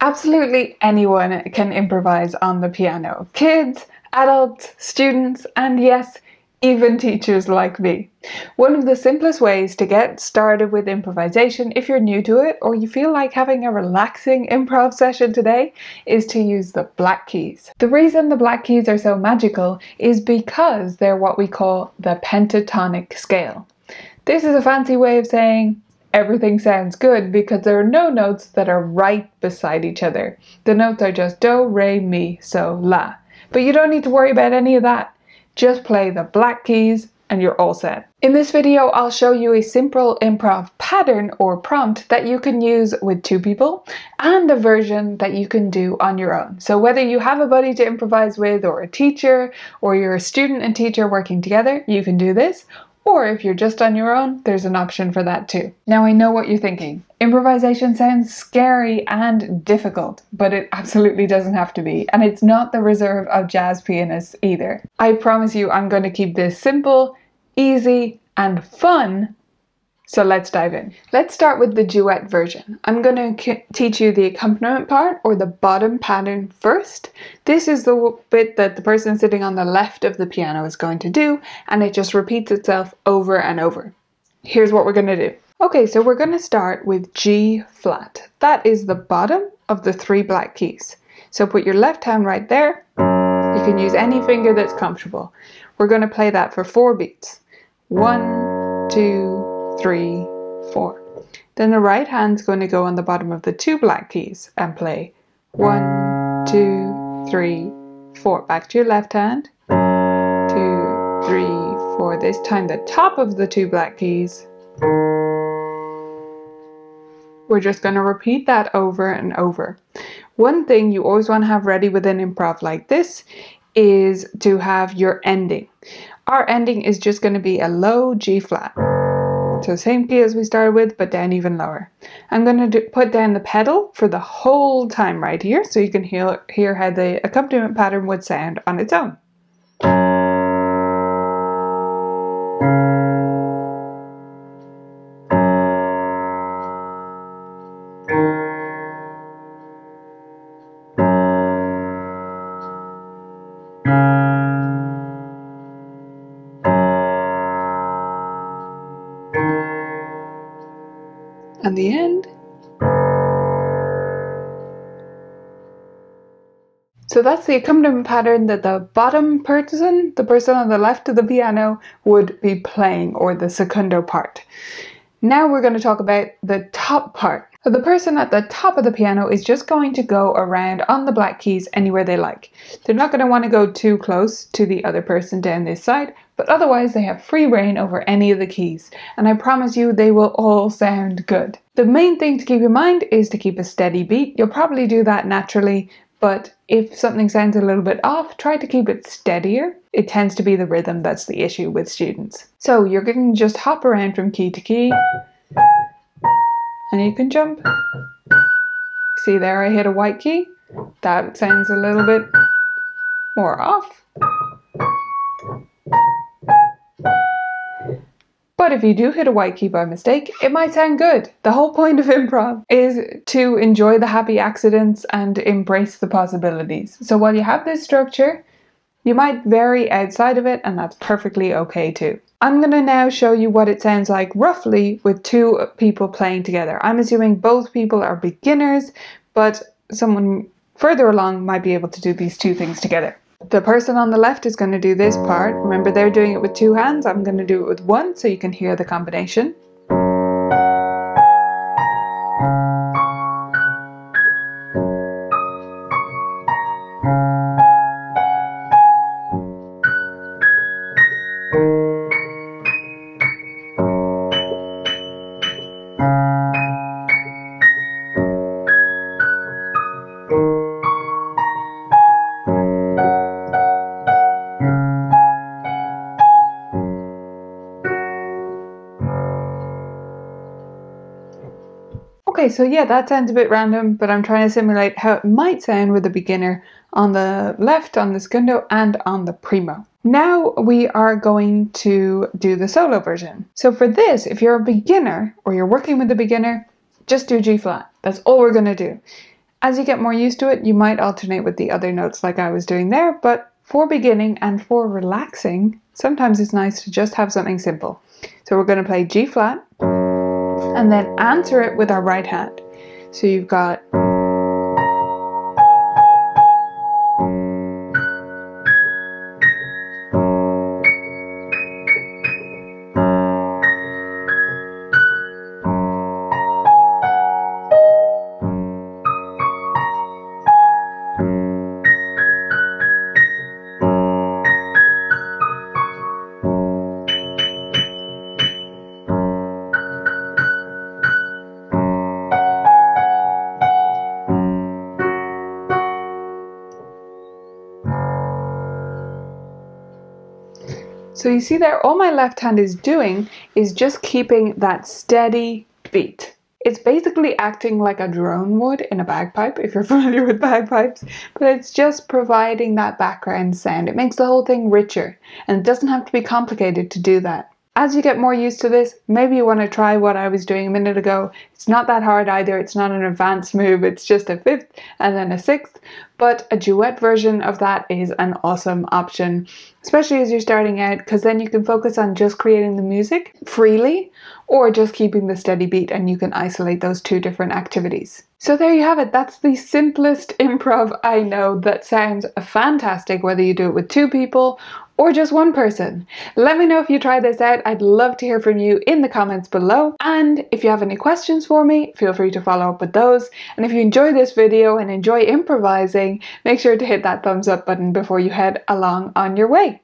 Absolutely anyone can improvise on the piano. Kids, adults, students, and yes, even teachers like me. One of the simplest ways to get started with improvisation if you're new to it or you feel like having a relaxing improv session today is to use the black keys. The reason the black keys are so magical is because they're what we call the pentatonic scale. This is a fancy way of saying everything sounds good because there are no notes that are right beside each other. The notes are just do, re, mi, so, la. But you don't need to worry about any of that. Just play the black keys and you're all set. In this video, I'll show you a simple improv pattern or prompt that you can use with two people and a version that you can do on your own. So whether you have a buddy to improvise with or a teacher or you're a student and teacher working together, you can do this. Or if you're just on your own, there's an option for that too. Now I know what you're thinking. Improvisation sounds scary and difficult, but it absolutely doesn't have to be. And it's not the reserve of jazz pianists either. I promise you I'm going to keep this simple, easy, and fun. So let's dive in. Let's start with the duet version. I'm going to teach you the accompaniment part or the bottom pattern first. This is the bit that the person sitting on the left of the piano is going to do, and it just repeats itself over and over. Here's what we're going to do. Okay, so we're going to start with G flat. That is the bottom of the three black keys. So put your left hand right there. You can use any finger that's comfortable. We're going to play that for 4 beats. 1, 2, 3, 4. Then the right hand's going to go on the bottom of the 2 black keys and play 1, 2, 3, 4. Back to your left hand. 2, 3, 4. This time the top of the 2 black keys. We're just going to repeat that over and over. One thing you always want to have ready with an improv like this is to have your ending. Our ending is just going to be a low G flat. So same key as we started with, but down even lower. I'm going to put down the pedal for the whole time right here, so you can hear how the accompaniment pattern would sound on its own. And the end. So that's the accompaniment pattern that the bottom person, the person on the left of the piano, would be playing, or the secundo part. Now we're going to talk about the top part. So the person at the top of the piano is just going to go around on the black keys anywhere they like. They're not going to want to go too close to the other person down this side, but otherwise they have free reign over any of the keys, and I promise you they will all sound good. The main thing to keep in mind is to keep a steady beat. You'll probably do that naturally, but if something sounds a little bit off, try to keep it steadier. It tends to be the rhythm that's the issue with students. So you're going to just hop around from key to key, and you can jump. See there, I hit a white key. That sounds a little bit more off. But if you do hit a white key by mistake, it might sound good. The whole point of improv is to enjoy the happy accidents and embrace the possibilities. So while you have this structure, you might vary outside of it, and that's perfectly okay too. I'm going to now show you what it sounds like roughly with 2 people playing together. I'm assuming both people are beginners, but someone further along might be able to do these 2 things together. The person on the left is going to do this part. Remember, they're doing it with 2 hands. I'm going to do it with 1 so you can hear the combination. Okay, so yeah, that sounds a bit random, but I'm trying to simulate how it might sound with a beginner on the left, on the secundo, and on the primo. Now we are going to do the solo version. So for this, if you're a beginner or you're working with a beginner, just do G flat. That's all we're going to do. As you get more used to it, you might alternate with the other notes like I was doing there, but for beginning and for relaxing, sometimes it's nice to just have something simple. So we're going to play G flat and then answer it with our right hand. So you've got So you see there, all my left hand is doing is just keeping that steady beat. It's basically acting like a drone would in a bagpipe, if you're familiar with bagpipes, but it's just providing that background sound. It makes the whole thing richer, and it doesn't have to be complicated to do that. As you get more used to this, maybe you want to try what I was doing a minute ago. It's not that hard either, it's not an advanced move, it's just a fifth and then a sixth, but a duet version of that is an awesome option, especially as you're starting out, because then you can focus on just creating the music freely or just keeping the steady beat, and you can isolate those two different activities. So there you have it. That's the simplest improv I know that sounds fantastic, whether you do it with two people or just one person. Let me know if you try this out. I'd love to hear from you in the comments below. And if you have any questions for me, feel free to follow up with those. And if you enjoy this video and enjoy improvising, make sure to hit that thumbs up button before you head along on your way.